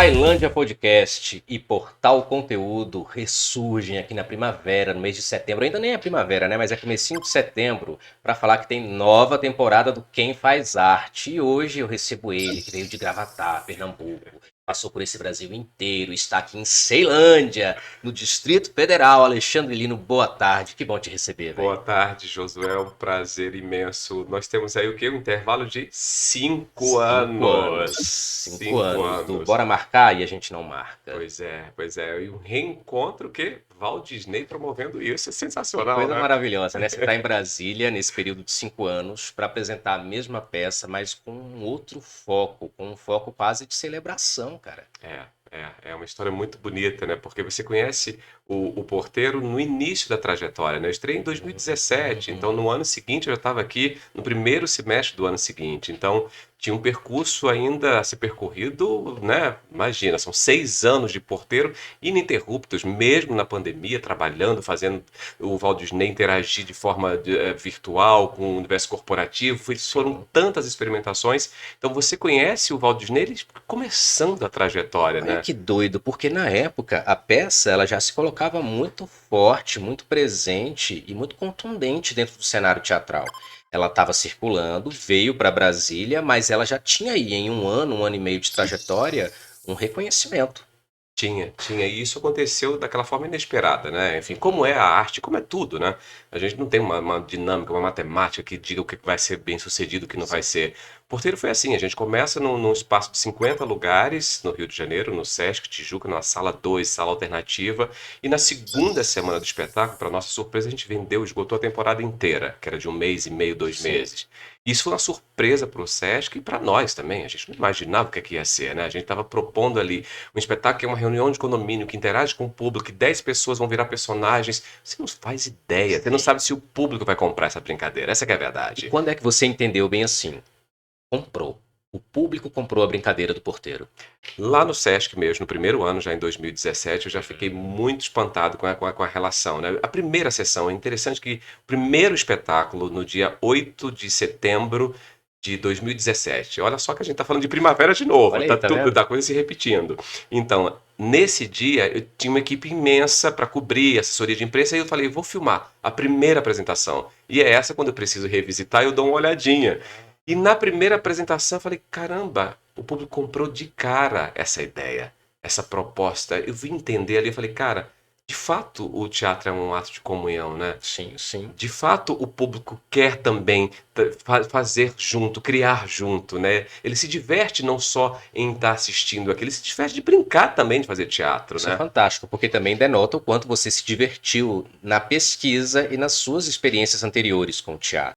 Tailândia Podcast e Portal Conteúdo ressurgem aqui na primavera, no mês de setembro. Ainda nem é primavera, né? Mas é comecinho de setembro, para falar que tem nova temporada do Quem Faz Arte. E hoje eu recebo ele, que veio de Gravatá, Pernambuco. Passou por esse Brasil inteiro, está aqui em Ceilândia, no Distrito Federal. Alexandre Lino, boa tarde. Que bom te receber, Boa velho. tarde, Josué. É um prazer imenso. Nós temos aí o quê? Um intervalo de 5 anos. 5 cinco anos do anos. Bora Marcar e a gente não marca. Pois é, pois é. E um reencontro que Walt Disney promovendo isso é sensacional, Coisa né? maravilhosa, né? Você está em Brasília nesse período de 5 anos para apresentar a mesma peça, mas com um outro foco, com um foco quase de celebração, cara. É uma história muito bonita, né? Porque você conhece o Porteiro no início da trajetória, né? Eu estreiei em 2017, então Uhum. no ano seguinte eu já estava aqui no primeiro semestre do ano seguinte. Então tinha um percurso ainda a ser percorrido, né? Imagina, são 6 anos de Porteiro ininterruptos, mesmo na pandemia, trabalhando, fazendo o Walt Disney interagir de forma virtual com o universo corporativo. Foram Sim. tantas experimentações. Então você conhece o Walt Disney ele começando a trajetória, Olha né? que doido, porque na época a peça ela já se colocava muito forte, muito presente e muito contundente dentro do cenário teatral. Ela estava circulando, veio para Brasília, mas ela já tinha aí em um ano e meio de trajetória, um reconhecimento. Tinha, e isso aconteceu daquela forma inesperada, né? Enfim, como Uhum. é a arte, como é tudo, né? A gente não tem uma dinâmica, uma matemática que diga o que vai ser bem sucedido, o que não vai Sim. ser. Porteiro foi assim, a gente começa num espaço de 50 lugares no Rio de Janeiro, no Sesc Tijuca, numa sala 2, sala alternativa, e na segunda semana do espetáculo, para nossa surpresa, a gente vendeu, esgotou a temporada inteira, que era de um mês e meio, dois Sim. meses. Isso foi uma surpresa para o Sesc e para nós também. A gente não imaginava o que ia ser, né? A gente estava propondo ali um espetáculo que é uma reunião de condomínio que interage com o público, que 10 pessoas vão virar personagens. Você não faz ideia, você não Sim. sabe se o público vai comprar essa brincadeira. Essa que é a E verdade. quando é que você entendeu bem assim? Comprou. O público comprou a brincadeira do porteiro. Lá no Sesc mesmo, no primeiro ano, já em 2017, eu já fiquei Uhum. muito espantado com a relação, né? A primeira sessão, é interessante que o primeiro espetáculo, no dia 8 de setembro de 2017. Olha só que a gente tá falando de primavera de novo, Olha tá aí, tá tudo vendo? da coisa se repetindo. Então, nesse dia, eu tinha uma equipe imensa para cobrir, assessoria de imprensa, e eu falei, vou filmar a primeira apresentação. E é essa, quando eu preciso revisitar, eu dou uma olhadinha. E na primeira apresentação eu falei, caramba, o público comprou de cara essa ideia, essa proposta. Eu vim entender ali, eu falei, cara, de fato o teatro é um ato de comunhão, né? Sim, sim. De fato o público quer também fazer junto, criar junto, né? Ele se diverte não só em estar assistindo aquilo, ele se diverte de brincar também de fazer teatro, Isso é né? fantástico, porque também denota o quanto você se divertiu na pesquisa e nas suas experiências anteriores com o teatro.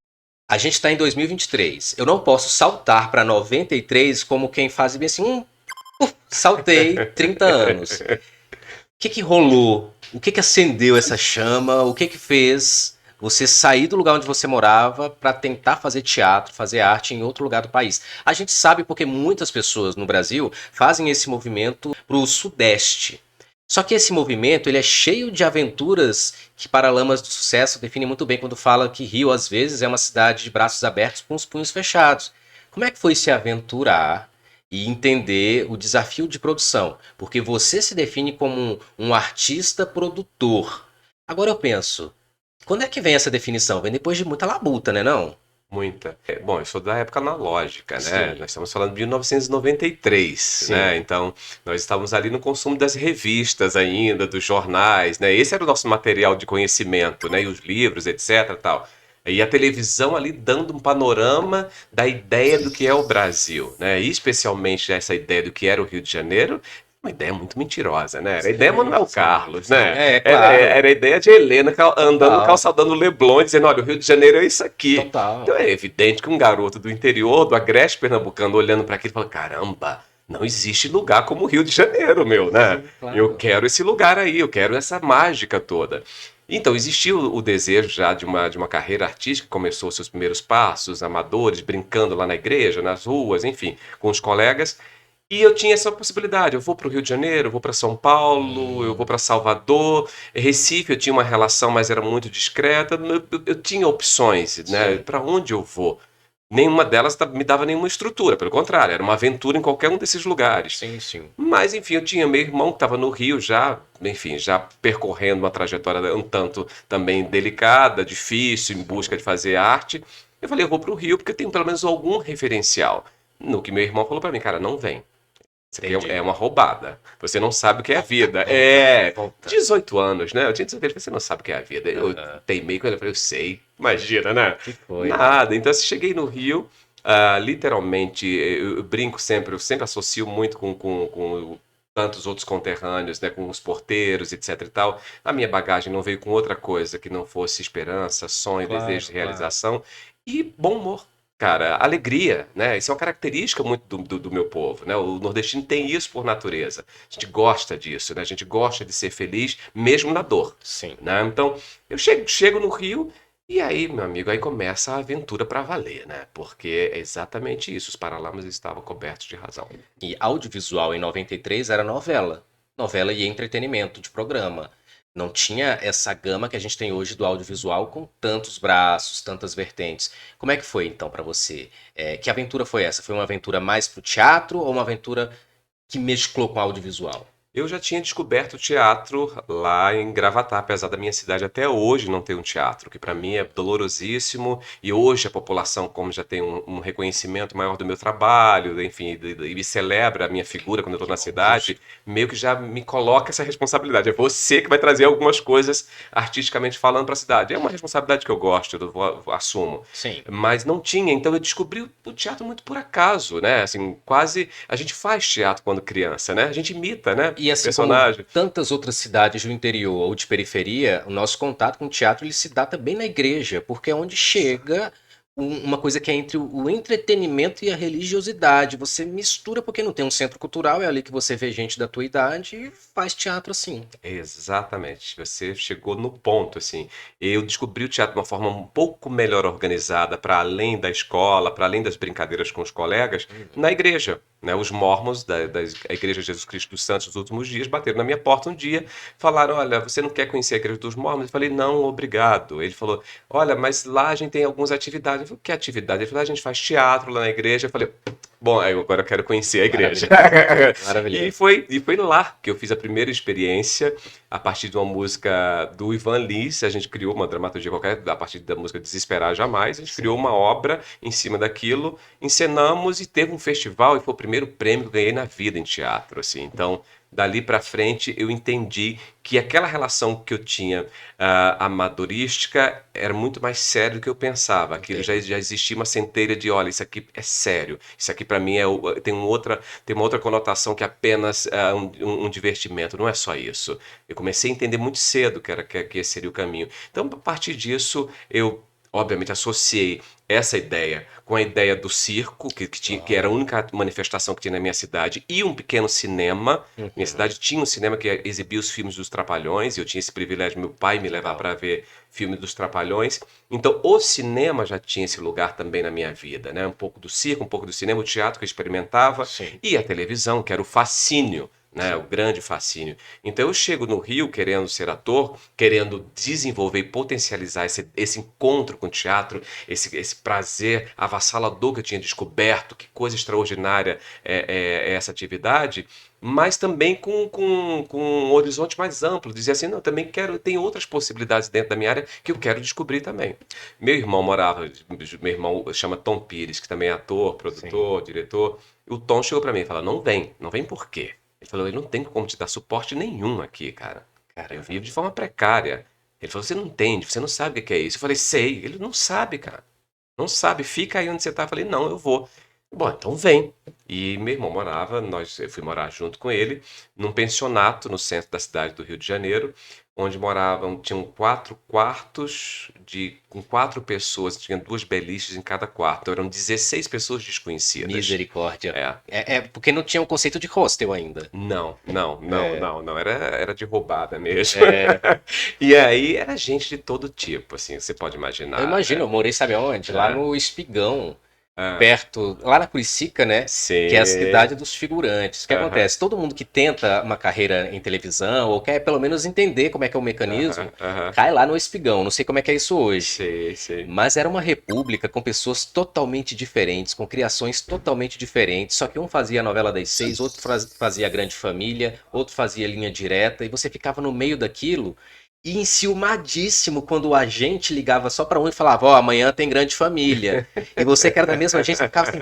A gente está em 2023. Eu não posso saltar para 93 como quem faz bem assim, saltei 30 anos. O que que rolou? O que que acendeu essa chama? O que que fez você sair do lugar onde você morava para tentar fazer teatro, fazer arte em outro lugar do país? A gente sabe porque muitas pessoas no Brasil fazem esse movimento para o Sudeste. Só que esse movimento ele é cheio de aventuras que Paralamas do Sucesso define muito bem quando fala que Rio às vezes é uma cidade de braços abertos com os punhos fechados. Como é que foi se aventurar e entender o desafio de produção? Porque você se define como um artista produtor. Agora eu penso, quando é que vem essa definição? Vem depois de muita labuta, né não? Muita. Bom, eu sou da época analógica, né? Sim, Nós estamos falando de 1993, né? sim, Então, nós estávamos ali no consumo das revistas ainda, dos jornais, né? Esse era o nosso material de conhecimento, né? E os livros, etc, tal. E a televisão ali dando um panorama da ideia do que é o Brasil, né? E especialmente essa ideia do que era o Rio de Janeiro, uma ideia muito mentirosa, né? Era a ideia sim, Manuel sim, Carlos, sim. né? É, Era, claro. era a ideia de Helena andando no Total, calçadão do Leblon, dizendo, olha, o Rio de Janeiro é isso aqui. Então total. é evidente que um garoto do interior, do agreste pernambucano, olhando para aquilo, fala, caramba, não existe lugar como o Rio de Janeiro, meu, né? Sim, Eu claro. quero esse lugar aí, eu quero essa mágica toda. Então, existiu o desejo já de uma carreira artística, que começou seus primeiros passos, amadores, brincando lá na igreja, nas ruas, enfim, com os colegas. E eu tinha essa possibilidade. Eu vou para o Rio de Janeiro, eu vou para São Paulo, eu vou Hum, para Salvador. Recife eu tinha uma relação, mas era muito discreta. Eu tinha opções, né? sim. Para onde eu vou? Nenhuma delas me dava nenhuma estrutura, pelo contrário, era uma aventura em qualquer um desses lugares. Sim, sim. Mas, enfim, eu tinha meu irmão que estava no Rio já, enfim, já percorrendo uma trajetória um tanto também delicada, difícil, em busca de fazer arte. Eu falei, eu vou para o Rio porque eu tenho pelo menos algum referencial. No que meu irmão falou para mim, cara, não vem. Isso aqui Entendi. é uma roubada. Você não sabe o que é a vida. Volta. 18 anos, né? Eu tinha 18 anos, você não sabe o que é a vida. Eu Aham. teimei com ele, eu falei, eu sei. Imagina, né? Que coisa. Nada. Então, assim, cheguei no Rio, literalmente, eu brinco sempre, eu sempre associo muito com tantos outros conterrâneos, né? Com os porteiros, etc e tal. A minha bagagem não veio com outra coisa que não fosse esperança, sonho, desejo Claro, de claro. realização e bom humor. Cara, alegria, né? Isso é uma característica muito do meu povo, né? O nordestino tem isso por natureza. A gente gosta disso, né? A gente gosta de ser feliz, mesmo na dor, Sim. né? Então, eu chego no Rio e aí, meu amigo, aí começa a aventura pra valer, né? Porque é exatamente isso. Os Paralamas estavam cobertos de razão. E audiovisual em 93 era novela. Novela e entretenimento de programa. Não tinha essa gama que a gente tem hoje do audiovisual com tantos braços, tantas vertentes. Como é que foi então pra você? Que aventura foi essa? Foi uma aventura mais pro teatro ou uma aventura que mesclou com audiovisual? Eu já tinha descoberto o teatro lá em Gravatá, apesar da minha cidade até hoje não ter um teatro, que para mim é dolorosíssimo. E hoje a população, como já tem um reconhecimento maior do meu trabalho, enfim, e me celebra a minha figura quando eu estou Que na bom, justo. cidade, meio que já me coloca essa responsabilidade. É você que vai trazer algumas coisas artisticamente falando para a cidade. É uma responsabilidade que eu gosto, assumo. Sim. Mas não tinha, então eu descobri o teatro muito por acaso, né? Assim, quase a gente faz teatro quando criança, né? A gente imita, né? E assim como Personagem. tantas outras cidades do interior ou de periferia, o nosso contato com o teatro ele se dá também na igreja, porque é onde chega uma coisa que é entre o entretenimento e a religiosidade. Você mistura porque não tem um centro cultural, é ali que você vê gente da tua idade e faz teatro assim. Exatamente, você chegou no ponto, assim. Eu descobri o teatro de uma forma um pouco melhor organizada, para além da escola, para além das brincadeiras com os colegas, Uhum. na igreja. Né? Os mormons da Igreja Jesus Cristo dos Santos dos Últimos Dias bateram na minha porta um dia, falaram: Olha, você não quer conhecer a Igreja dos Mormons? Eu falei: Não, obrigado. Ele falou: Olha, mas lá a gente tem algumas atividades. Eu falei: Que atividade? Ele falou: A gente faz teatro lá na igreja. Eu falei: Bom, agora eu quero conhecer a igreja. Maravilhoso, E maravilhoso. foi lá que eu fiz a primeira experiência, a partir de uma música do Ivan Lins. A gente criou uma dramaturgia qualquer, a partir da música Desesperar Jamais. A gente criou Sim. uma obra em cima daquilo, encenamos e teve um festival e foi o primeiro prêmio que eu ganhei na vida em teatro, assim. Então, dali para frente, eu entendi que aquela relação que eu tinha amadorística era muito mais sério do que eu pensava. Aquilo Entendo. já existia uma centelha de, olha, isso aqui é sério. Isso aqui para mim tem uma outra conotação que apenas um divertimento. Não é só isso. Eu comecei a entender muito cedo que esse seria o caminho. Então, a partir disso, eu obviamente associei essa ideia com a ideia do circo, que era a Claro. única manifestação que tinha na minha cidade, e um pequeno cinema. Minha Uhum. cidade tinha um cinema que exibia os filmes dos Trapalhões, e eu tinha esse privilégio, meu pai me levar Legal. para ver filme dos Trapalhões. Então, o cinema já tinha esse lugar também na minha vida, né? Um pouco do circo, um pouco do cinema, o teatro que eu experimentava, Sim, e a televisão, que era o fascínio, né? O sim. grande fascínio. Então, eu chego no Rio querendo ser ator, querendo desenvolver e potencializar esse encontro com o teatro, esse prazer avassalador que eu tinha descoberto, que coisa extraordinária é essa atividade, mas também com um horizonte mais amplo, dizer assim, não, também quero, tem outras possibilidades dentro da minha área que eu quero descobrir também. Meu irmão chama Tom Pires, que também é ator, Sim. produtor, diretor, e o Tom chegou para mim e falou, não vem por quê? Ele falou, ele não tem como te dar suporte nenhum aqui, cara. Eu Caramba. vivo de forma precária. Ele falou, você não entende, você não sabe o que é isso. Eu falei, sei. Ele não sabe, cara. Não sabe, fica aí onde você tá. Eu falei, não, eu vou. Bom, então vem. E meu irmão morava, eu fui morar junto com ele, num pensionato no centro da cidade do Rio de Janeiro, onde tinham 4 quartos com 4 pessoas, tinha 2 beliches em cada quarto. Então, eram 16 pessoas desconhecidas. Misericórdia. É. É porque não tinha o conceito de hostel ainda. É, Não. Era de roubada mesmo. é, E aí era gente de todo tipo, assim, você pode eu imaginar, imagino, né? eu morei, sabe aonde? Lá É. no Espigão. Ah, perto, lá na Curicica, né? Que é a sim. cidade dos figurantes. O que Aham, acontece? Todo mundo que tenta uma carreira em televisão, ou quer pelo menos entender como é que é o aham, mecanismo, aham. cai lá no Espigão. Não sei como é que é isso hoje. Sei, sei. Mas era uma república com pessoas totalmente diferentes, com criações totalmente diferentes. Só que um fazia a novela das seis, outro fazia a Grande Família, outro fazia Linha Direta, e você ficava no meio daquilo e enciumadíssimo quando o agente ligava só para um e falava: Ó, amanhã tem Grande Família. E você que era da mesma agência ficava assim: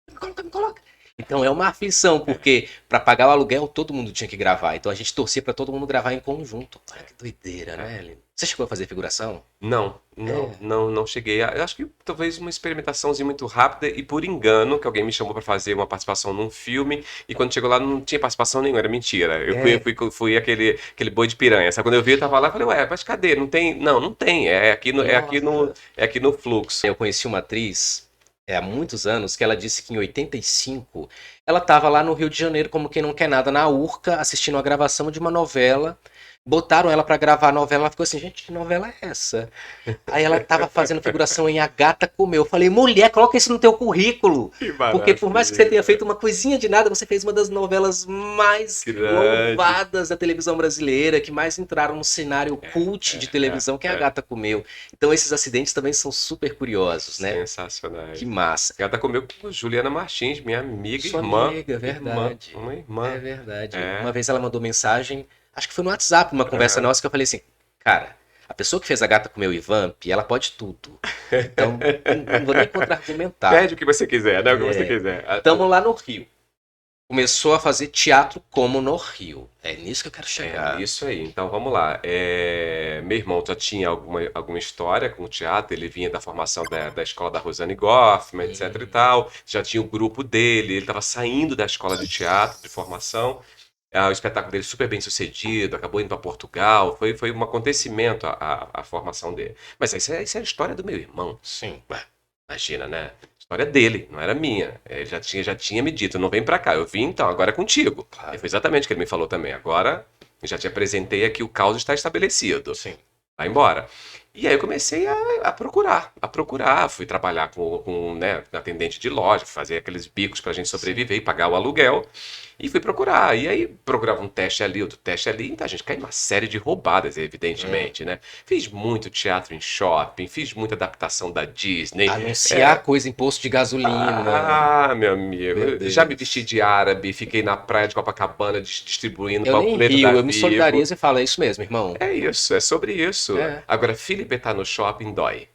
me coloca, me coloca. Então é uma aflição, porque para pagar o aluguel todo mundo tinha que gravar. Então a gente torcia para todo mundo gravar em conjunto. Olha que doideira, É. né, Lino? Você chegou a fazer figuração? É. Não cheguei. Eu acho que talvez uma experimentaçãozinha muito rápida e por engano, que alguém me chamou pra fazer uma participação num filme e quando chegou lá não tinha participação nenhuma, era mentira. É. Fui aquele boi de piranha. Sabe? Quando eu vi, eu tava lá e falei, ué, mas cadê? Não tem? Não, não tem. Nossa. É aqui no fluxo. Eu conheci uma atriz há muitos anos que ela disse que em 85 ela estava lá no Rio de Janeiro como quem não quer nada na Urca assistindo a gravação de uma novela. Botaram ela para gravar a novela, ela ficou assim, gente, que novela é essa? Aí ela tava fazendo figuração em A Gata Comeu. Eu falei, mulher, coloca isso no teu currículo. Que Porque por mais que você tenha maravilha. feito uma coisinha de nada, você fez uma das novelas mais Grande. louvadas da televisão brasileira, que mais entraram no cenário cult de televisão, que é A É. Gata Comeu. Então esses acidentes também são super curiosos, né? Que Sensacionais. massa. Ela tá comigo com Juliana Martins, minha amiga, Sua amiga, irmã, verdade. uma É irmã. verdade. Uma É. vez ela mandou mensagem, acho que foi no WhatsApp, uma conversa Aham. nossa, que eu falei assim, cara, a pessoa que fez A Gata Comeu Ivamp, ela pode tudo. Então, não vou nem contra-argumentar. Pede o que você quiser, né? O que você quiser. Estamos lá no Rio. Começou a fazer teatro como no Rio. É nisso que eu quero É chegar. nisso aí. Então vamos lá. Meu irmão já tinha alguma história com o teatro, ele vinha da formação da escola da Rosane Goffman, etc e Hum, tal. Já tinha o grupo dele, ele estava saindo da escola de teatro, de formação. O espetáculo dele super bem sucedido, acabou indo para Portugal. Foi um acontecimento a formação dele. Mas isso é a história do meu irmão. sim. Ué, imagina, né? História dele, não era minha. Ele já tinha me dito, não vem pra cá. Eu vim, então, agora é contigo. E Claro. foi exatamente o que ele me falou também. Agora, eu já te apresentei aqui, o caos está estabelecido. Sim. Vai embora. E aí eu comecei a procurar. Fui trabalhar né, atendente de loja, fazer aqueles bicos pra gente Sim. sobreviver e pagar o aluguel. E fui procurar. E aí procurava um teste ali, outro teste ali. Então a gente caiu em uma série de roubadas, Hum. evidentemente, né? Fiz muito teatro em shopping, fiz muita adaptação da Disney. Anunciar coisa em posto de gasolina. Meu amigo, Meu eu já me vesti Deus. de árabe, fiquei na praia de Copacabana distribuindo Eu nem panfleto da rio, eu me Vivo. solidarizo e falo, é isso mesmo, irmão. É isso, é sobre isso. É. Agora, Felipe tá no shopping dói.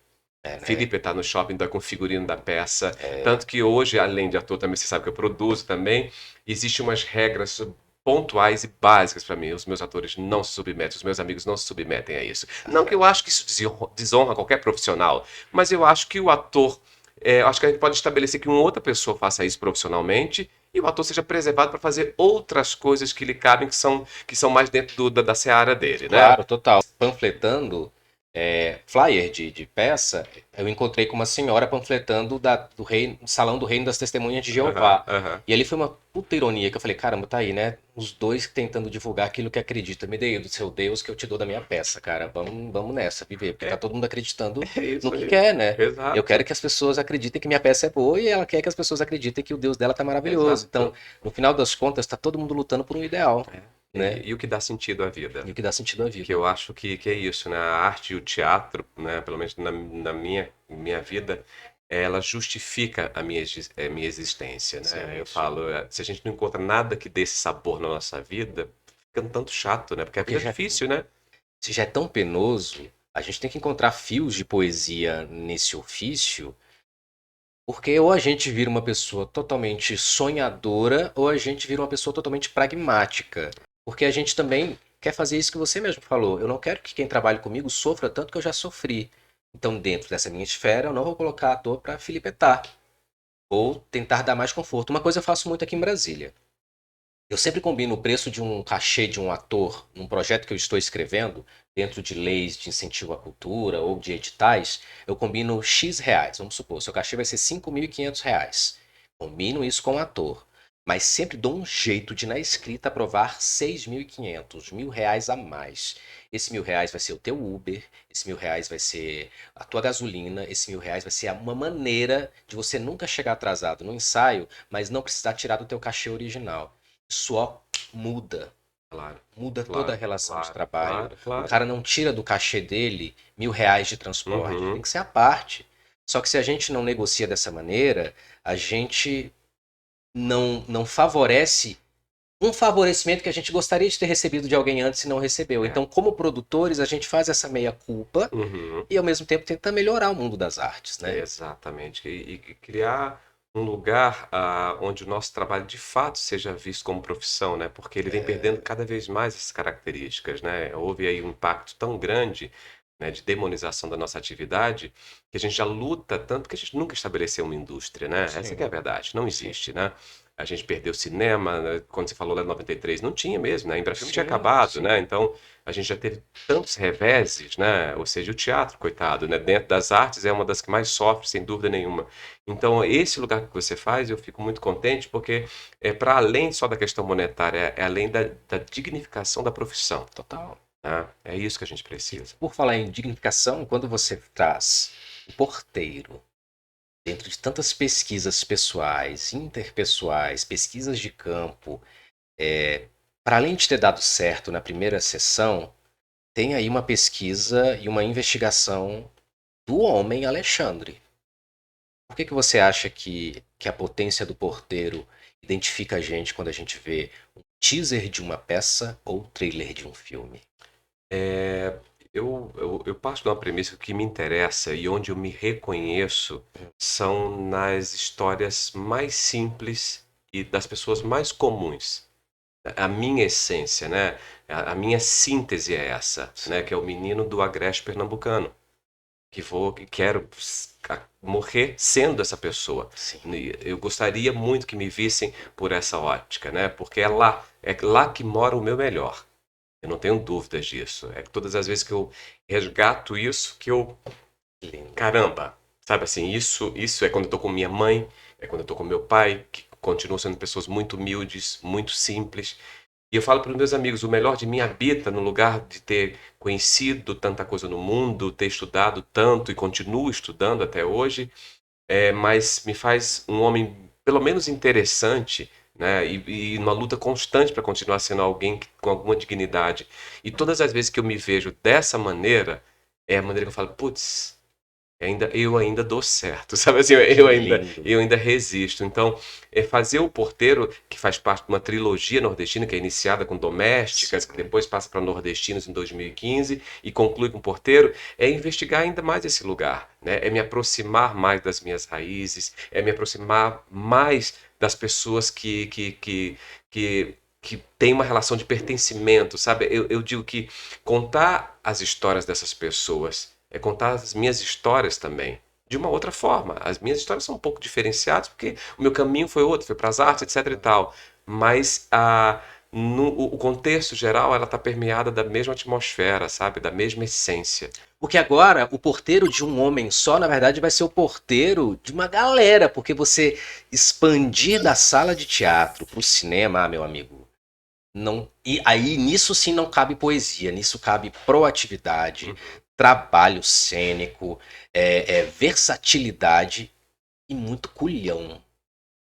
É, né? Felipe tá no shopping dói com o figurino da peça. É. Tanto que hoje, além de ator, também você sabe que eu produzo também, existem umas regras pontuais e básicas para mim. Os meus atores não se submetem, os meus amigos não se submetem a isso. Tá Não que eu certo. acho que isso desonra qualquer profissional, mas eu acho que o ator. Eu acho que a gente pode estabelecer que uma outra pessoa faça isso profissionalmente e o ator seja preservado para fazer outras coisas que lhe cabem, que são mais dentro da seara dele, né? Claro, total. Panfletando flyer de peça, eu encontrei com uma senhora panfletando do reino, Salão do Reino das Testemunhas de Aham, Jeová. aham. E ali foi uma puta ironia que eu falei, caramba, tá aí, né? Os dois tentando divulgar aquilo que acredita. Me dei do seu Deus que eu te dou da minha peça, cara. Vamos nessa, viver. Porque tá É, todo mundo acreditando é no isso que aí. quer, né? Eu quero Exato, que as pessoas acreditem que minha peça é boa e ela quer que as pessoas acreditem que o Deus dela tá maravilhoso. Então, exato. no final das contas, tá todo mundo lutando por um ideal, É. né? E o que dá sentido à vida? E o que dá sentido à Que vida. eu acho que é isso, né? A arte e o teatro, né? Pelo menos na minha vida, ela justifica a minha existência, né? Sim, Eu sim. falo, se a gente não encontra nada que dê esse sabor na nossa vida, fica um tanto chato, né? Porque a Porque vida é já, difícil, né? se já é tão penoso, a gente tem que encontrar fios de poesia nesse ofício, porque ou a gente vira uma pessoa totalmente sonhadora, ou a gente vira uma pessoa totalmente pragmática. Porque a gente também quer fazer isso que você mesmo falou. Eu não quero que quem trabalhe comigo sofra tanto que eu já sofri. Então, dentro dessa minha esfera, eu não vou colocar ator para filipetar, ou tentar dar mais conforto. Uma coisa eu faço muito aqui em Brasília. Eu sempre combino o preço de um cachê de um ator num projeto que eu estou escrevendo, dentro de leis de incentivo à cultura ou de editais, eu combino X reais. Vamos supor, seu cachê vai ser R$ 5.500. Combino isso com o ator. Mas sempre dou um jeito de, na escrita, aprovar 6.500, R$ 1.000 a mais. Esse R$ 1.000 vai ser o teu Uber, esse R$ 1.000 vai ser a tua gasolina, esse R$ 1.000 vai ser uma maneira de você nunca chegar atrasado no ensaio, mas não precisar tirar do teu cachê original. Isso ó, muda. Claro, Muda toda a claro, relação de claro, trabalho. claro, O claro. cara não tira do cachê dele R$ 1.000 de transporte. Tem Uhum. que ser a parte. Só que se a gente não negocia dessa maneira, a gente não favorece um favorecimento que a gente gostaria de ter recebido de alguém antes e não recebeu. É. Então, como produtores, a gente faz essa meia-culpa Uhum. e, ao mesmo tempo, tenta melhorar o mundo das artes, né? Exatamente. E criar um lugar onde o nosso trabalho de fato seja visto como profissão, né? Porque ele vem perdendo cada vez mais essas características, né? Houve aí um impacto tão grande, né, de demonização da nossa atividade, que a gente já luta tanto que a gente nunca estabeleceu uma indústria, né? Essa que é a Sim, verdade, não sim, existe, né? A gente perdeu o cinema, né? Quando você falou lá em 93, não tinha mesmo, né? A Embrafilme tinha sim, acabado, né? sim. Então, a gente já teve tantos reveses, né? Ou seja, o teatro, coitado, né? Dentro das artes é uma das que mais sofre, sem dúvida nenhuma. Então, esse lugar que você faz, eu fico muito contente, porque é para além só da questão monetária, é além da dignificação da profissão, Total. né? É isso que a gente E precisa. por falar em dignificação, quando você traz o porteiro dentro de tantas pesquisas pessoais, interpessoais, pesquisas de campo, para além de ter dado certo na primeira sessão, tem aí uma pesquisa e uma investigação do homem Alexandre. Por que você acha que a potência do porteiro identifica a gente quando a gente vê um teaser de uma peça ou trailer de um filme? É, eu parto de uma premissa que o que me interessa e onde eu me reconheço são nas histórias mais simples e das pessoas mais comuns. A minha essência, né? A minha síntese é essa, né? Sim, Que é o menino do agreste pernambucano, que quero morrer sendo essa pessoa. sim. E eu gostaria muito que me vissem por essa ótica, né? Porque é lá que mora o meu melhor. Eu não tenho dúvidas disso. É que todas as vezes que eu resgato isso, que eu, Lindo. caramba, sabe assim, isso é quando eu tô com minha mãe, é quando eu tô com meu pai, que continuam sendo pessoas muito humildes, muito simples. E eu falo para os meus amigos, o melhor de mim habita no lugar de ter conhecido tanta coisa no mundo, ter estudado tanto e continuo estudando até hoje, mas me faz um homem pelo menos interessante, né? E uma luta constante para continuar sendo alguém com alguma dignidade. E todas as vezes que eu me vejo dessa maneira, é a maneira que eu falo, putz, eu ainda dou certo, sabe assim, Que lindo. eu ainda resisto. Então, fazer o Porteiro, que faz parte de uma trilogia nordestina, que é iniciada com Domésticas, que Sim. depois passa para Nordestinos em 2015 e conclui com Porteiro, é investigar ainda mais esse lugar, né? É me aproximar mais das minhas raízes, é me aproximar mais das pessoas que têm uma relação de pertencimento, sabe? Eu digo que contar as histórias dessas pessoas é contar as minhas histórias também. De uma outra forma. As minhas histórias são um pouco diferenciadas, porque o meu caminho foi outro, foi para as artes, etc e tal. Mas o contexto geral, ela está permeada da mesma atmosfera, sabe? Da mesma essência. Porque agora o porteiro de um homem só, na verdade, vai ser o porteiro de uma galera, porque você expandir da sala de teatro para o cinema, meu amigo, não. E aí nisso sim não cabe poesia, nisso cabe proatividade, Uhum. trabalho cênico, versatilidade e muito culhão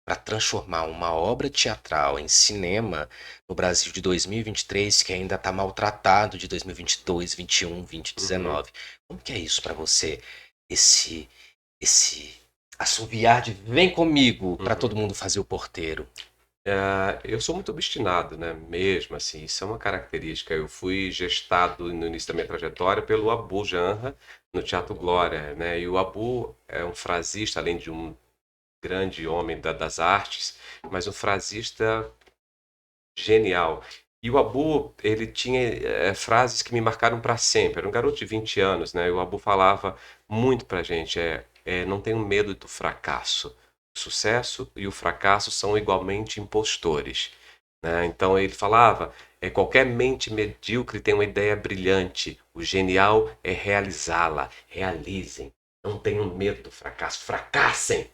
para transformar uma obra teatral em cinema no Brasil de 2023, que ainda está maltratado de 2022, 21, Uhum. 2019. Como que é isso para você? Esse assoviar de vem comigo para Uhum. todo mundo fazer o porteiro. Eu sou muito obstinado, né? Mesmo assim, isso é uma característica. Eu fui gestado no início da minha trajetória pelo Abu Janra no Teatro Glória, né? E o Abu é um frasista, além de um grande homem das artes, mas um frasista genial. E o Abu, ele tinha frases que me marcaram para sempre. Era um garoto de 20 anos, né? E o Abu falava muito pra gente, não tenham medo do fracasso. O sucesso e o fracasso são igualmente impostores, né? Então ele falava, qualquer mente medíocre tem uma ideia brilhante. O genial é realizá-la. Realizem. Não tenham medo do fracasso. Fracassem.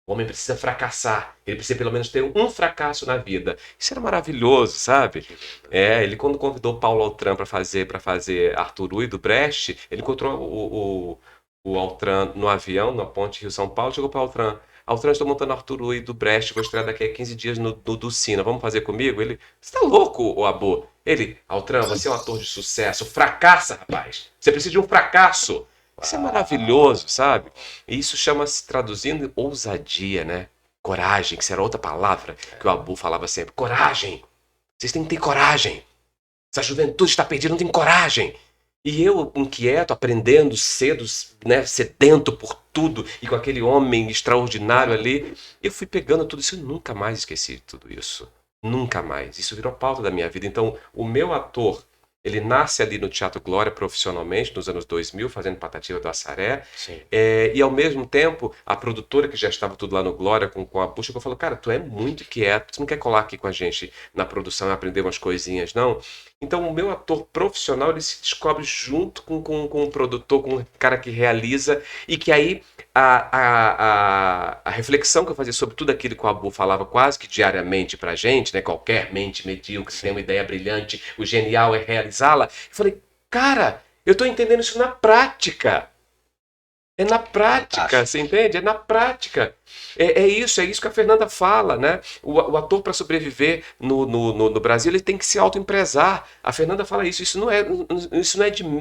O homem precisa fracassar. Ele precisa pelo menos ter um fracasso na vida. Isso era maravilhoso, sabe? Ele quando convidou Paulo Altran para fazer Arthur Ui do Brecht, ele encontrou o Altran no avião, na ponte Rio-São Paulo, chegou para o Altran. Altran, estou montando Arthur Ui do Brecht, vou estrear daqui a 15 dias no Ducina, vamos fazer comigo? Ele, você tá louco, o Abo? Ele, Altran, você é um ator de sucesso, fracassa, rapaz. Você precisa de um fracasso. Isso é maravilhoso, sabe? E isso chama-se, traduzindo, em ousadia, né? Coragem, que isso era outra palavra que o Abu falava sempre. Coragem! Vocês têm que ter coragem. Essa juventude está perdida, não tem coragem. E eu, inquieto, aprendendo cedo, né, sedento por tudo, e com aquele homem extraordinário ali, eu fui pegando tudo isso. Eu nunca mais esqueci tudo isso. Nunca mais. Isso virou pauta da minha vida. Então, o meu ator, ele nasce ali no Teatro Glória profissionalmente, nos anos 2000, fazendo Patativa do Assaré. Sim. E ao mesmo tempo, a produtora que já estava tudo lá no Glória com a Bucha, eu falou, cara, tu é muito quieto, tu não quer colar aqui com a gente na produção e aprender umas coisinhas, não? Então o meu ator profissional, ele se descobre junto com o produtor, com o cara que realiza, e que aí a reflexão que eu fazia sobre tudo aquilo que o Abu falava quase que diariamente pra gente, né? Qualquer mente medíocre tem uma ideia brilhante, o genial é realizá-la. Eu falei, cara, eu tô entendendo isso na prática. É na prática, Fantástico. você entende? É na prática. É isso que a Fernanda fala, né? O ator, para sobreviver no Brasil, ele tem que se autoempresar. A Fernanda fala isso. Isso não é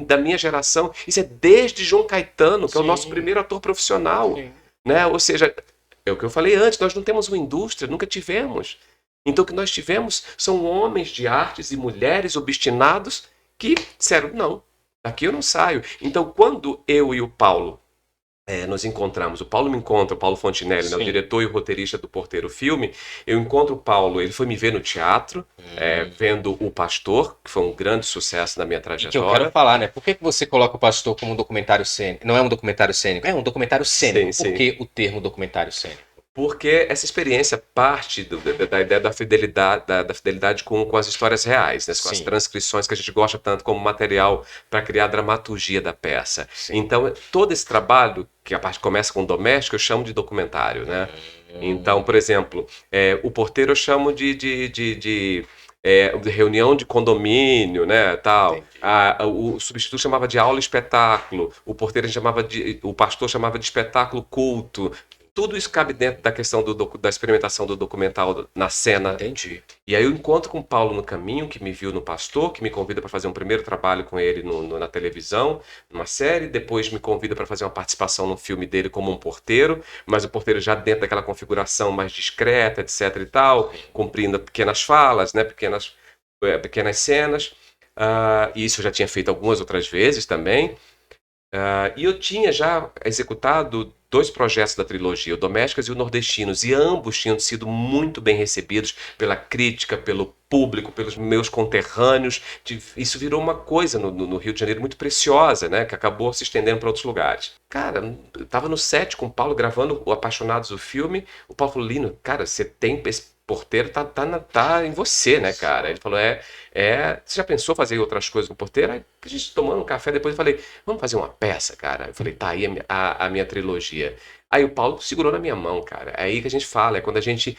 da minha geração. Isso é desde João Caetano, que é o nosso Sim, primeiro ator profissional. sim. Né? Ou seja, é o que eu falei antes, nós não temos uma indústria, nunca tivemos. Então o que nós tivemos são homens de artes e mulheres obstinados que disseram, não, daqui eu não saio. Então quando eu e o Paulo nos encontramos. O Paulo me encontra, o Paulo Fontinelli, né, o Sim. diretor e o roteirista do Porteiro Filme. Eu encontro o Paulo, ele foi me ver no teatro, vendo O Pastor, que foi um grande sucesso na minha E que eu quero trajetória. falar, né? Por que você coloca o Pastor como um documentário cênico? Não é um documentário cênico, é um documentário cênico. Sim, Por sim. que o termo documentário cênico? Porque essa experiência parte da ideia da fidelidade com as histórias reais, né? Com as Sim, transcrições que a gente gosta tanto como material para criar a dramaturgia da peça. sim. Então, todo esse trabalho, que a parte começa com o doméstico, eu chamo de documentário, né? Então, por exemplo, o porteiro eu chamo de reunião de condomínio, né, tal. Entendi. O substituto chamava de aula espetáculo, o pastor chamava de espetáculo culto. Tudo isso cabe dentro da questão da experimentação do documental na cena. Entendi. E aí eu encontro com o Paulo no caminho, que me viu no Pastor, que me convida para fazer um primeiro trabalho com ele na televisão, numa série, depois me convida para fazer uma participação no filme dele como um porteiro, mas o porteiro já dentro daquela configuração mais discreta, etc e tal, cumprindo pequenas falas, né, pequenas cenas. E isso eu já tinha feito algumas outras vezes também. E eu tinha já executado 2 projetos da trilogia, o Domésticas e o Nordestinos, e ambos tinham sido muito bem recebidos pela crítica, pelo público, pelos meus conterrâneos. Isso virou uma coisa no Rio de Janeiro muito preciosa, né? Que acabou se estendendo para outros lugares. Cara, eu tava no set com o Paulo gravando o Apaixonados do filme. O Paulo falou, Lino, cara, você tem esse porteiro, tá em você, né, cara? Ele falou, você já pensou fazer outras coisas com o porteiro? Aí a gente tomando um café, depois eu falei, vamos fazer uma peça, cara? Eu falei, tá aí a minha trilogia. Aí o Paulo segurou na minha mão, cara. É aí que a gente fala, é quando a gente.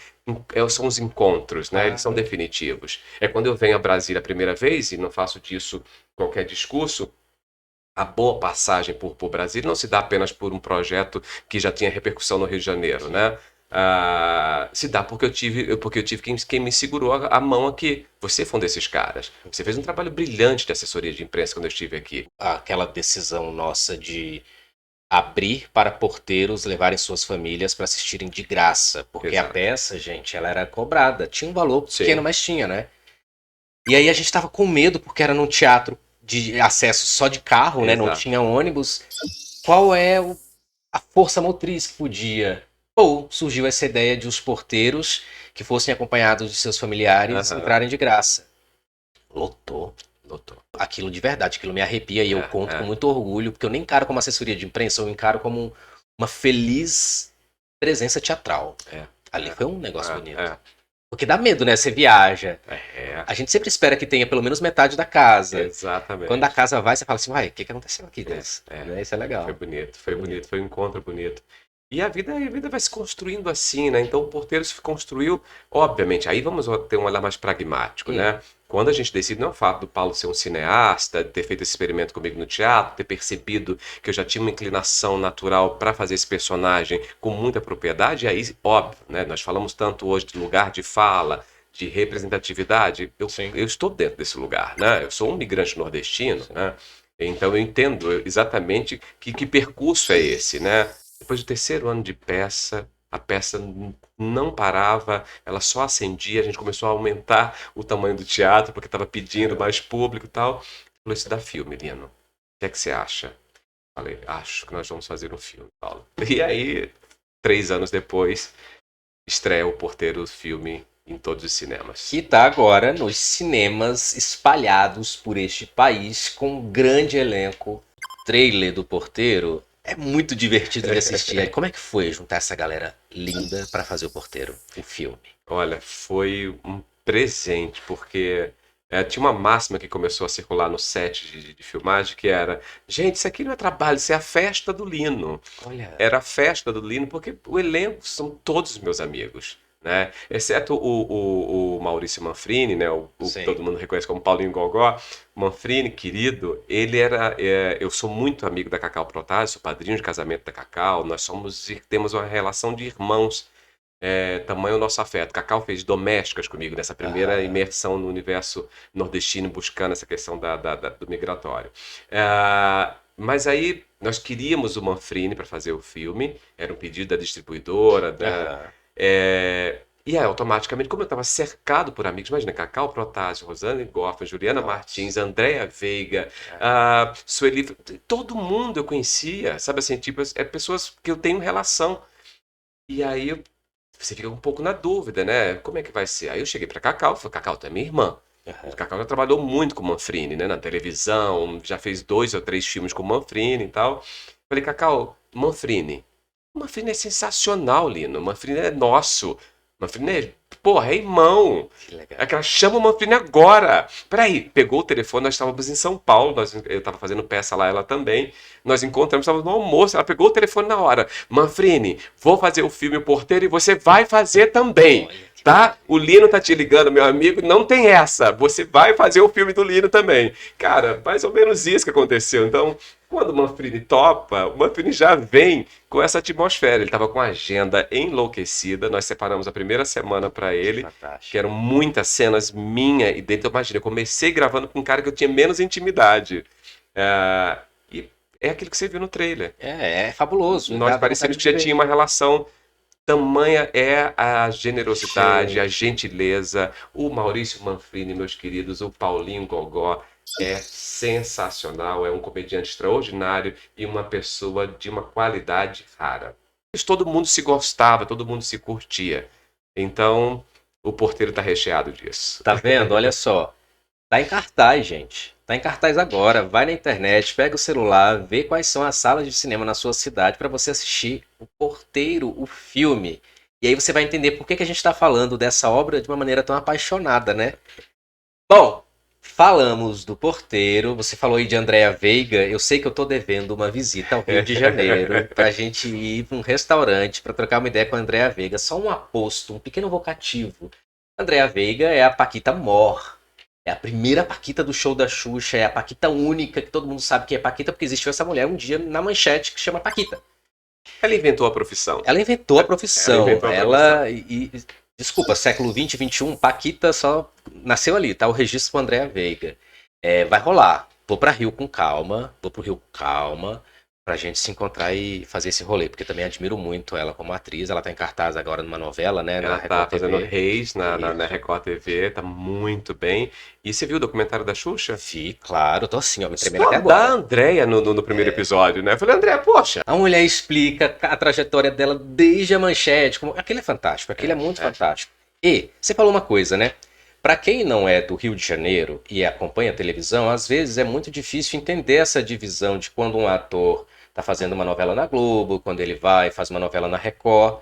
São os encontros, né? Eles são definitivos. É quando eu venho a Brasília a primeira vez, e não faço disso qualquer discurso, a boa passagem por Brasília não se dá apenas por um projeto que já tinha repercussão no Rio de Janeiro, né? Se dá porque eu tive quem me segurou a mão aqui. Você foi um desses caras. Você fez um trabalho brilhante de assessoria de imprensa quando eu estive aqui. Aquela decisão nossa de abrir para porteiros levarem suas famílias para assistirem de graça. Porque a Exato. peça, gente, ela era cobrada. Tinha um valor pequeno, Sim. mas tinha, né? E aí a gente tava com medo porque era num teatro de acesso só de carro, né? Não Exato. tinha ônibus. Qual é a força motriz que podia? Ou surgiu essa ideia de os porteiros que fossem acompanhados de seus familiares Aham. entrarem de graça. Lotou. Doutor. Aquilo de verdade, aquilo me arrepia e eu conto com É. muito orgulho, porque eu nem encaro como assessoria de imprensa, eu encaro como uma feliz presença teatral. É. Ali foi um negócio bonito. É. Porque dá medo, né? Você viaja. É. A gente sempre espera que tenha pelo menos metade da casa. Exatamente. Quando a casa vai, você fala assim, uai, o que aconteceu aqui, Deus? É. Né? Isso é legal. Foi bonito, foi bonito, foi um encontro bonito. E a vida vai se construindo assim, né? Então o Porteiro se construiu, obviamente, aí vamos ter um olhar mais pragmático, Hum, né? Quando a gente decide, não é o fato do Paulo ser um cineasta, ter feito esse experimento comigo no teatro, ter percebido que eu já tinha uma inclinação natural para fazer esse personagem com muita propriedade, e aí, óbvio, né? Nós falamos tanto hoje de lugar de fala, de representatividade, eu, sim, eu estou dentro desse lugar, né? Eu sou um migrante nordestino, sim. né? Então eu entendo exatamente que percurso é esse, né? Depois do terceiro ano de peça, a peça não parava, ela só acendia, a gente começou a aumentar o tamanho do teatro, porque estava pedindo mais público e tal. Falou, isso dá filme, Lino. O que é que você acha? Falei, acho que nós vamos fazer um filme, Paulo. E aí, 3 anos depois, estreia o Porteiro filme em todos os cinemas. Que tá agora nos cinemas espalhados por este país com um grande elenco. O trailer do Porteiro é muito divertido de assistir. Aí, como é que foi juntar essa galera linda pra fazer o Porteiro, o filme? Olha, foi um presente, porque tinha uma máxima que começou a circular no set de filmagem, que era, gente, isso aqui não é trabalho, isso é a festa do Lino. Olha, Era a festa do Lino, porque o elenco são todos meus amigos, né? Exceto o Maurício Manfrini, né? O que sim. todo mundo reconhece como Paulinho Gogó. Manfrini, querido, ele era. Eu sou muito amigo da Cacau Protásio, sou padrinho de casamento da Cacau. Nós temos uma relação de irmãos. Tamanho o nosso afeto. Cacau fez domésticas comigo nessa primeira Aham. imersão no universo nordestino, buscando essa questão do migratório. Mas aí nós queríamos o Manfrini para fazer o filme, era um pedido da distribuidora, né? Aham. E aí, automaticamente, como eu estava cercado por amigos, imagina, Cacau Protásio, Rosane Goff, Juliana Nossa. Martins, Andréa Veiga, É. Sueli, todo mundo eu conhecia, sabe assim, tipo, pessoas que eu tenho relação. E aí você fica um pouco na dúvida, né? Como é que vai ser? Aí eu cheguei pra Cacau, falei, Cacau, tu é minha irmã. Aham. Cacau já trabalhou muito com o Manfrini, né? Na televisão, já fez 2 ou 3 filmes com o Manfrini e tal. Falei, Cacau, Manfrini. O Manfrini é sensacional, Lino. O Manfrini é nosso. O Manfrini é, porra, é irmão. Que É legal. que ela chama o Manfrini agora. Peraí, pegou o telefone, nós estávamos em São Paulo, eu estava fazendo peça lá, ela também. Nós encontramos, estávamos no almoço, ela pegou o telefone na hora. Manfrini, vou fazer o filme O Porteiro e você vai fazer também. Olha que Tá? O maravilha. Lino tá te ligando, meu amigo. Não tem essa. Você vai fazer o filme do Lino também. Cara, mais ou menos isso que aconteceu. Então, quando o Manfrini topa, o Manfrini já vem com essa atmosfera. Ele tava com a agenda enlouquecida. Nós separamos a primeira semana para Que ele, que fantástico. eram muitas cenas minha e dentro. Imagina, eu comecei gravando com um cara que eu tinha menos intimidade. E é aquilo que você viu no trailer. É fabuloso. Nós Dá vontade parecíamos que de já ver. tinha uma relação. Tamanha é a generosidade, a Gente. gentileza. O Maurício Manfrini, meus queridos, o Paulinho Gogó é sensacional, é um comediante extraordinário e uma pessoa de uma qualidade rara. Mas todo mundo se gostava, todo mundo se curtia. Então, o Porteiro está recheado disso. Tá vendo? Olha só. Tá em cartaz, gente. Tá em cartaz agora. Vai na internet, pega o celular, vê quais são as salas de cinema na sua cidade para você assistir O Porteiro, o filme. E aí você vai entender por que que a gente tá falando dessa obra de uma maneira tão apaixonada, né? Bom, falamos do Porteiro, você falou aí de Andréa Veiga. Eu sei que eu tô devendo uma visita ao Rio de Janeiro pra gente ir pra um restaurante pra trocar uma ideia com a Andréa Veiga. Só um aposto, um pequeno vocativo. Andréa Veiga é a Paquita Mor. É a primeira Paquita do show da Xuxa, é a Paquita única, que todo mundo sabe que é Paquita, porque existiu essa mulher um dia na manchete que chama Paquita. Ela inventou a profissão. Ela inventou a Ela profissão. inventou a profissão. Desculpa, século 20 e 21, Paquita só nasceu ali, tá? O registro com Andréa Veiga. É, vai rolar. Vou pra Rio com calma, vou pro Rio com calma, pra gente se encontrar e fazer esse rolê, porque também admiro muito ela como atriz. Ela tá em cartaz agora numa novela, né? Na Ela tá Record fazendo TV. Reis na Isso. Record TV, tá muito bem. E você viu o documentário da Xuxa? Vi, claro, tô assim, ó, me tremendo Só até da agora. Andréia no primeiro episódio, né? Eu falei, Andréia, poxa. A mulher explica a trajetória dela desde a manchete. Aquele é fantástico, aquele é É, muito é. fantástico. E você falou uma coisa, né? Pra quem não é do Rio de Janeiro e acompanha a televisão, às vezes é muito difícil entender essa divisão de quando um ator tá fazendo uma novela na Globo, quando ele vai e faz uma novela na Record.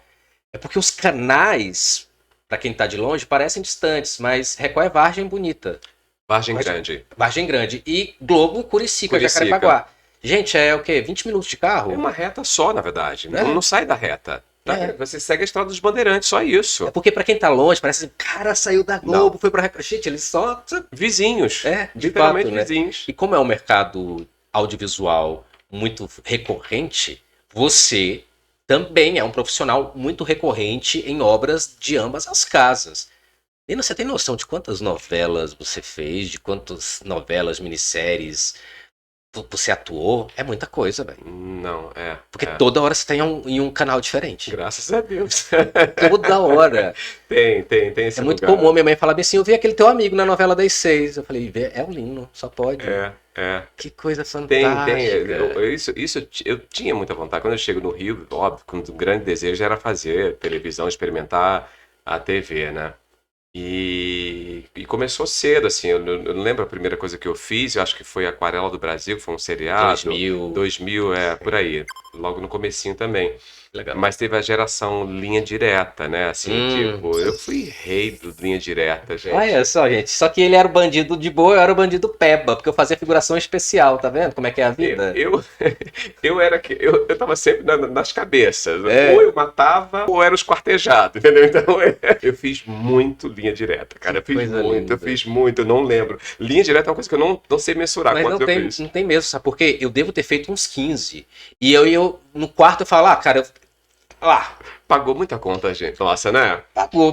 É porque os canais, pra quem tá de longe, parecem distantes, mas Record é Vargem Bonita, Vargem Grande. Vargem Grande e Globo Curicica, Curicica. Jacarepaguá. Gente, é o quê? 20 minutos de É carro? uma reta só, na verdade. É. Não sai da reta. É. Você segue a Estrada dos Bandeirantes, só É isso. porque pra quem tá longe, parece assim, cara, saiu da Não. Globo, foi pra Record. Gente, eles só. Vizinhos. É, de Literalmente fato, né? vizinhos. E como é um mercado audiovisual muito recorrente, você também é um profissional muito recorrente em obras de ambas as casas. Nina, você tem noção de quantas novelas você fez, de quantas novelas, minisséries você atuou? É muita coisa, velho. Não, Porque toda hora você tá em um canal diferente. Graças a Deus. Toda hora. Tem esse É muito lugar. comum a minha mãe falar bem assim, eu vi aquele teu amigo na novela das 6. Eu falei, é o Lino, só pode. É. Que coisa Tem. fantástica. Eu tinha muita vontade. Quando eu chego no Rio, óbvio, um grande desejo era fazer televisão, experimentar a TV, né? E começou cedo, assim. Eu não lembro a primeira coisa que eu fiz, eu acho que foi Aquarela do Brasil, que foi um seriado. 2000. 2000, por aí. Logo no comecinho também. Legal. Mas teve a geração linha direta, né? Assim, tipo, eu fui rei do linha direta, gente. Olha só, gente. Só que ele era o bandido de boa, eu era o bandido peba, porque eu fazia figuração especial, tá vendo como é que é a vida? Eu tava sempre nas cabeças. É. Ou eu matava, ou era os quartejados, entendeu? Então, eu fiz muito linha direta, cara. Que coisa linda. Eu fiz muito, eu não lembro. Linha direta é uma coisa que eu não sei mensurar Mas quanto eu fiz. não tem mesmo, sabe por quê? Eu devo ter feito uns 15. E eu no quarto eu falo, cara, Pagou muita conta, gente. Nossa, né?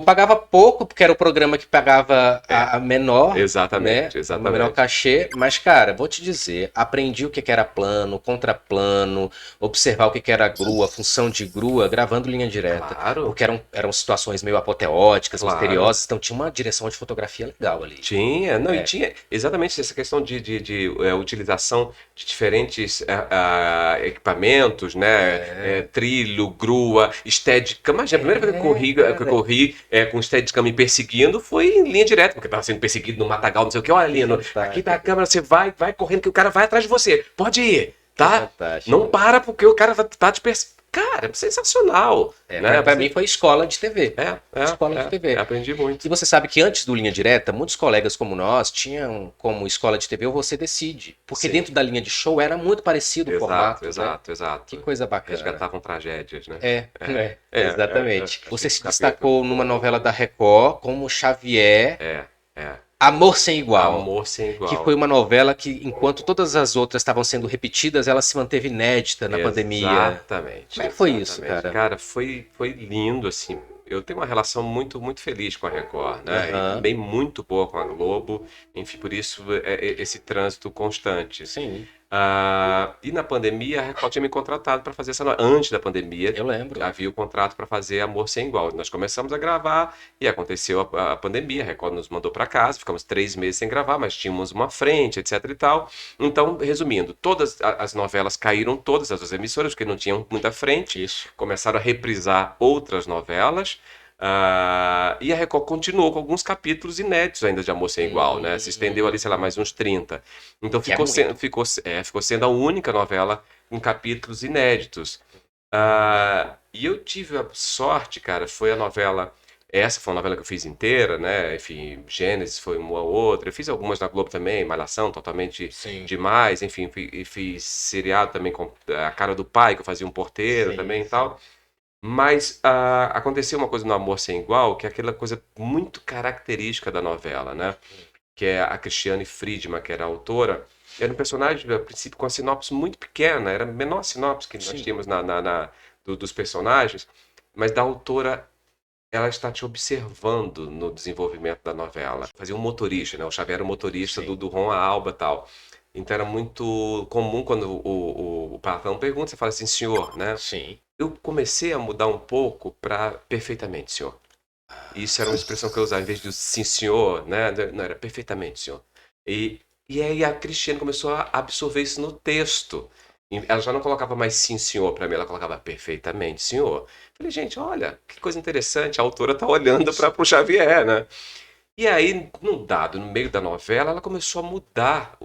pagava pouco, porque era o programa que pagava a menor. Exatamente, Né? exatamente. O menor cachê. Mas, cara, vou te dizer, aprendi o que era plano, contraplano, observar o que era grua, função de grua, gravando linha direta. Claro. Porque eram situações meio apoteóticas, Claro. misteriosas, então tinha uma direção de fotografia legal ali. Tinha, não, e tinha exatamente essa questão de utilização de diferentes equipamentos, né? Trilho, grua, Steadicam. Mas a primeira vez que eu corri com Steadicam me perseguindo foi em linha direta, porque eu tava sendo perseguido no matagal, não sei o que. Olha, Lino, aqui tá a câmera, você vai correndo que o cara vai atrás de você. Pode ir, tá? Fantástico. Não para porque o cara tá te perseguindo. Cara, é sensacional. Né? Pra mim foi escola de TV. Escola de TV. Aprendi muito. E você sabe que antes do Linha Direta, muitos colegas como nós tinham como escola de TV o Você Decide. Porque Sim. dentro da linha de show era muito parecido o formato. Exato. Que coisa bacana. Resgatavam tragédias, né? Exatamente. Você se capítulo. destacou numa novela da Record como Xavier. É. Amor Sem Igual. Amor Sem Igual. Que foi uma novela que, enquanto todas as outras estavam sendo repetidas, ela se manteve inédita na pandemia. Exatamente. Como é que foi isso, cara? Cara, foi lindo, assim. Eu tenho uma relação muito, muito feliz com a Record, né? E também muito boa com a Globo. Enfim, por isso esse trânsito constante. Sim. E na pandemia, a Record tinha me contratado para fazer essa novela. Antes da pandemia, Eu lembro. havia o contrato para fazer Amor Sem Igual. Nós começamos a gravar e aconteceu a pandemia. A Record nos mandou para casa, ficamos 3 meses sem gravar, mas tínhamos uma frente, etc e tal. Então, resumindo, todas as novelas caíram, todas as emissoras, porque não tinham muita frente. Isso. Começaram a reprisar outras novelas. E a Record continuou com alguns capítulos inéditos ainda de Amor Sem Igual, né? Se estendeu ali, sei lá, mais uns 30. Então ficou sendo a única novela com capítulos inéditos. E eu tive a sorte, cara, foi a novela. Essa foi uma novela que eu fiz inteira, né? Enfim, Gênesis foi uma outra. Eu fiz algumas na Globo também, Malhação, totalmente demais. Enfim, fiz seriado também com A Cara do Pai, que eu fazia um porteiro também e tal. Mas aconteceu uma coisa no Amor Sem Igual, que é aquela coisa muito característica da novela, né? Que é a Cristiane Friedman, que era a autora. Era um personagem, a princípio, com a sinopse muito pequena, era a menor sinopse que nós tínhamos dos personagens, mas da autora, ela está te observando no desenvolvimento da novela. Fazia um motorista, né? O Xavier era o motorista do Ron Alba e tal. Então era muito comum quando o patrão pergunta, você fala assim, senhor, né? Sim. Eu comecei a mudar um pouco para perfeitamente, senhor. Isso era uma expressão que eu usava, em vez de sim, senhor, né? Não, era perfeitamente, senhor. E aí a Cristiane começou a absorver isso no texto. Ela já não colocava mais sim, senhor para mim, ela colocava perfeitamente, senhor. Falei, gente, olha, que coisa interessante, a autora tá olhando para o Xavier, né? E aí, no meio da novela, ela começou a mudar.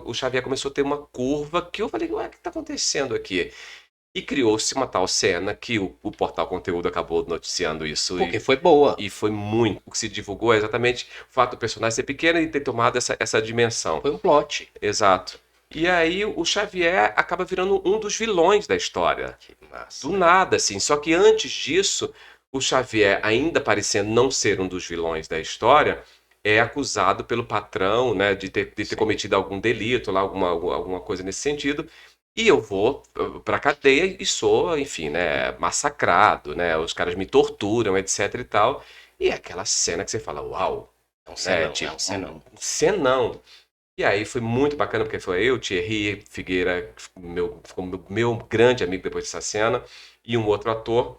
O Xavier começou a ter uma curva que eu falei, ué, o que tá acontecendo aqui? E criou-se uma tal cena que o portal Conteúdo acabou noticiando isso. Porque foi boa. E foi muito. O que se divulgou é exatamente o fato do personagem ser pequeno e ter tomado essa dimensão. Foi um plot. Exato. E aí o Xavier acaba virando um dos vilões da história. Que massa. Do nada, assim. Só que antes disso, o Xavier, ainda parecendo não ser um dos vilões da história, é acusado pelo patrão, né, de ter Sim. cometido algum delito, lá, alguma coisa nesse sentido. E eu vou pra cadeia e sou, enfim, né, massacrado, né? Os caras me torturam, etc e tal. E é aquela cena que você fala, uau, É um né? cenão, é um Tipo, cenão. cenão. E aí foi muito bacana, porque foi eu, Thierry Figueira, ficou meu grande amigo depois dessa cena, e um outro ator.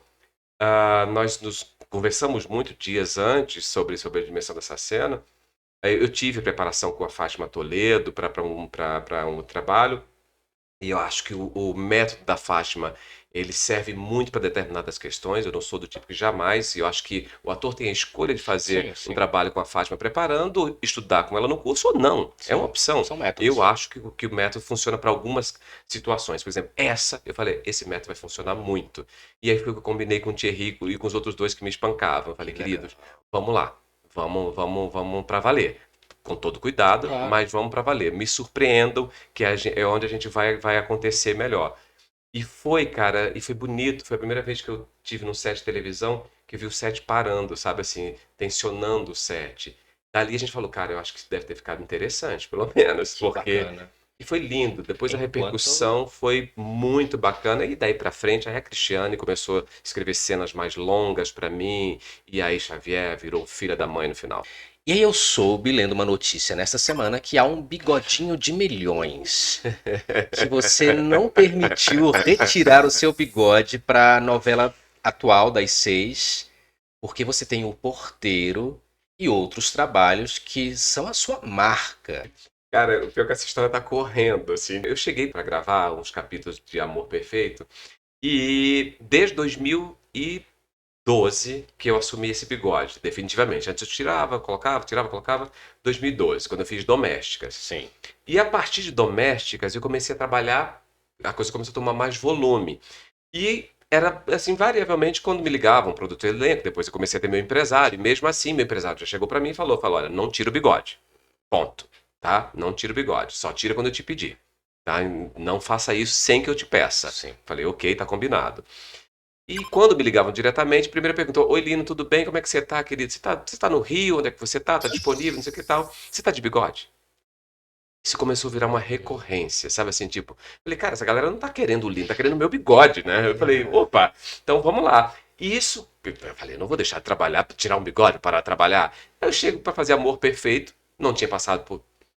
Nós nos conversamos muito dias antes sobre a dimensão dessa cena. Aí eu tive preparação com a Fátima Toledo para um trabalho. E eu acho que o método da Fátima, ele serve muito para determinadas questões. Eu não sou do tipo que jamais. E eu acho que o ator tem a escolha de fazer Sim, um sim, trabalho com a Fátima preparando, estudar com ela no curso ou não. É uma sim. opção. São Eu métodos. acho que o método funciona para algumas situações. Por exemplo, essa, eu falei, esse método vai funcionar muito. E aí foi o que eu combinei com o Thierry e com os outros dois que me espancavam. Eu falei, Que legal. queridos, vamos lá. Vamos para valer. Com todo cuidado, Claro. mas vamos para valer. Me surpreendam, que é onde a gente vai acontecer melhor. E foi, cara, e foi bonito. Foi a primeira vez que eu tive num set de televisão que eu vi o set parando, sabe assim, tensionando o set. Dali a gente falou, cara, eu acho que isso deve ter ficado interessante, pelo menos, Que porque. bacana. E foi lindo. Depois a Enquanto. repercussão foi muito bacana. E daí pra frente, aí a Cristiane começou a escrever cenas mais longas pra mim. E aí Xavier virou filha da mãe no final. E aí eu soube, lendo uma notícia nesta semana, que há um bigodinho de milhões. Que você não permitiu retirar o seu bigode para a novela atual das 6, porque você tem o Porteiro e outros trabalhos que são a sua marca. Cara, o pior é que essa história tá correndo, assim. Eu cheguei pra gravar uns capítulos de Amor Perfeito e desde 2012 que eu assumi esse bigode, definitivamente. Antes eu tirava, colocava. 2012, quando eu fiz Domésticas. Sim. E a partir de Domésticas eu comecei a trabalhar, a coisa começou a tomar mais volume. E era assim, variavelmente, quando me ligavam, produtor elenco, depois eu comecei a ter meu empresário, e mesmo assim, meu empresário já chegou pra mim e falou, olha, não tira o bigode. Ponto. Tá? Não tira o bigode. Só tira quando eu te pedir. Tá? Não faça isso sem que eu te peça. Sim. Falei, ok, tá combinado. E quando me ligavam diretamente, primeiro perguntou: Oi, Lino, tudo bem? Como é que você tá, querido? Você tá no Rio? Onde é que você tá? Tá disponível? Não sei o que tal. Você tá de bigode? Isso começou a virar uma recorrência, sabe assim, tipo, falei, cara, essa galera não tá querendo o Lino, tá querendo o meu bigode, né? Eu falei, opa, então vamos lá. E isso, eu falei, não vou deixar de trabalhar, tirar um bigode para trabalhar. Aí eu chego para fazer Amor Perfeito, não tinha passado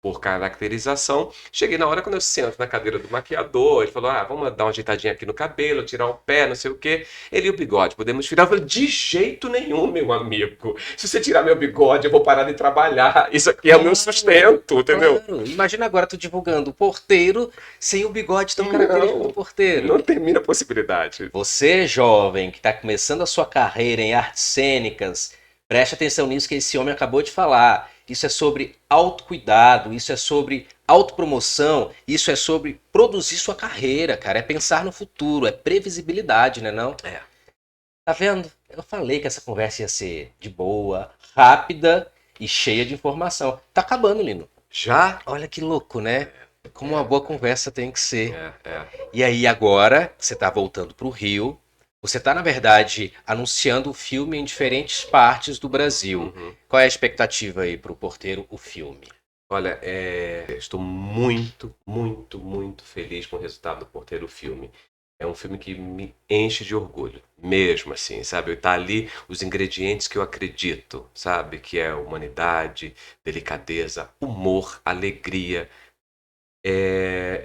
por caracterização. Cheguei na hora quando eu sento na cadeira do maquiador, ele falou, vamos dar uma ajeitadinha aqui no cabelo, tirar o pé, não sei o quê. Ele e o bigode, podemos tirar? Eu falei, de jeito nenhum, meu amigo. Se você tirar meu bigode, eu vou parar de trabalhar. Isso aqui é o meu Claro, sustento, entendeu? claro. Imagina agora tu divulgando o Porteiro sem o bigode tão característico do Não, Porteiro. não termina a possibilidade. Você, jovem, que está começando a sua carreira em artes cênicas, preste atenção nisso que esse homem acabou de falar. Isso é sobre autocuidado, isso é sobre autopromoção, isso é sobre produzir sua carreira, cara. É pensar no futuro, é previsibilidade, né não? É. Tá vendo? Eu falei que essa conversa ia ser de boa, rápida e cheia de informação. Tá acabando, Lino. Já? Olha que louco, né? Como uma É, boa conversa tem que ser. é. E aí agora você está voltando para o Rio, você está na verdade anunciando o filme em diferentes partes do Brasil. Uhum. Qual é a expectativa aí para o Porteiro, o filme? Olha, estou muito, muito, muito feliz com o resultado por ter o filme. É um filme que me enche de orgulho, mesmo assim, sabe? Tá ali os ingredientes que eu acredito, sabe? Que é humanidade, delicadeza, humor, alegria.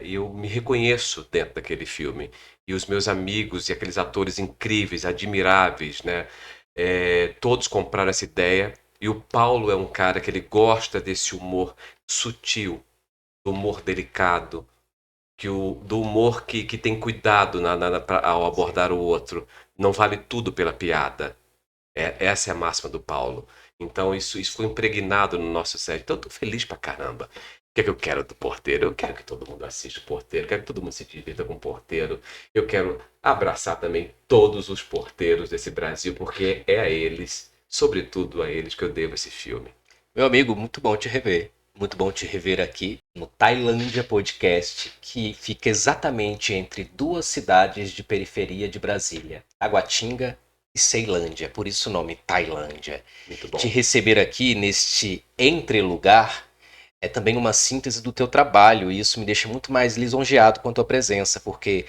Eu me reconheço dentro daquele filme. E os meus amigos e aqueles atores incríveis, admiráveis, né? Todos compraram essa ideia. E o Paulo é um cara que ele gosta desse humor sutil, do humor delicado, do humor que tem cuidado ao abordar o outro. Não vale tudo pela piada. Essa é a máxima do Paulo. Então isso foi impregnado no nosso set. Então eu tô feliz pra caramba. O que é que eu quero do Porteiro? Eu quero que todo mundo assista o Porteiro, eu quero que todo mundo se divirta com o Porteiro. Eu quero abraçar também todos os porteiros desse Brasil, porque é a eles, sobretudo a eles, que eu devo esse filme. Meu amigo, muito bom te rever. Muito bom te rever aqui. no Tailândia Podcast, que fica exatamente entre duas cidades de periferia de Brasília, Taguatinga e Ceilândia, por isso o nome Tailândia. Muito bom. Te receber aqui neste entrelugar é também uma síntese do teu trabalho, e isso me deixa muito mais lisonjeado com a tua presença, porque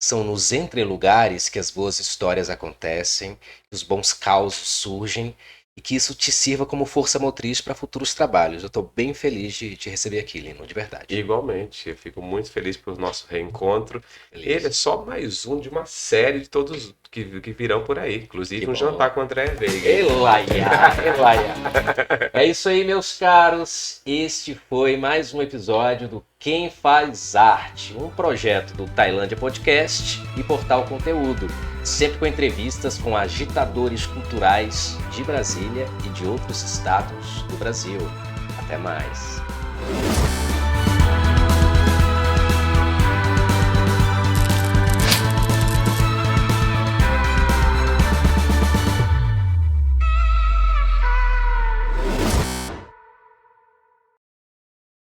são nos entrelugares que as boas histórias acontecem, que os bons causos surgem, e que isso te sirva como força motriz para futuros trabalhos. Eu estou bem feliz de te receber aqui, Lino, de verdade. Igualmente, eu fico muito feliz pelo nosso reencontro. Feliz. Ele é só mais um de uma série de todos que virão por aí, inclusive Que um bom. jantar com o André Veiga. Elaia. É isso aí, meus caros. Este foi mais um episódio do Quem Faz Arte, um projeto do Tailândia Podcast e Portal Conteúdo, sempre com entrevistas com agitadores culturais de Brasília e de outros estados do Brasil. Até mais.